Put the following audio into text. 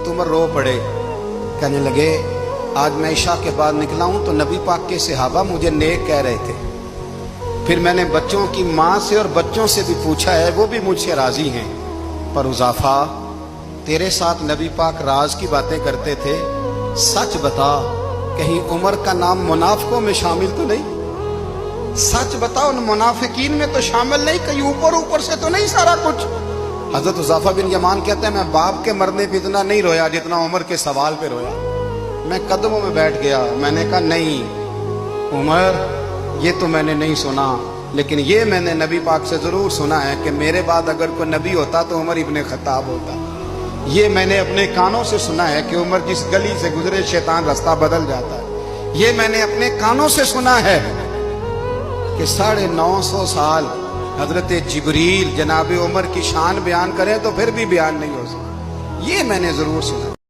हजरत उमर रो पड़े, कहने लगे आज मैं इशा के बाद निकला हूं तो नबी पाक के सहाबा मुझे नेक कह रहे थे, फिर मैंने बच्चों की माँ से और बच्चों से भी पूछा है, वो भी मुझसे राजी हैं, पर उजाफा तेरे साथ नबी पाक राज की बातें करते थे, सच बता कहीं उमर का नाम मुनाफिकों में शामिल तो नहीं? सच बताओ, उन मुनाफिकीन में तो शामिल नहीं, कहीं ऊपर ऊपर से तो नहीं सारा कुछ? हजरत उजाफा बिन यमान कहते हैं मैं बाप के मरने पे इतना नहीं रोया जितना उमर के सवाल पे रोया। मैं कदमों में बैठ गया, मैंने कहा नहीं उमर ये तो मैंने नहीं सुना, लेकिन ये मैंने नबी पाक से जरूर सुना है कि मेरे बाद अगर कोई नबी होता तो उमर इब्ने खत्ताब होता। ये मैंने अपने कानों से सुना है कि उमर जिस गली से गुजरे शैतान रास्ता बदल जाता है। ये मैंने अपने कानों से सुना है कि 950 साल हजरत जिब्रील जनाब उमर की शान बयान करें तो फिर भी बयान नहीं हो सकता। ये मैंने जरूर सुना।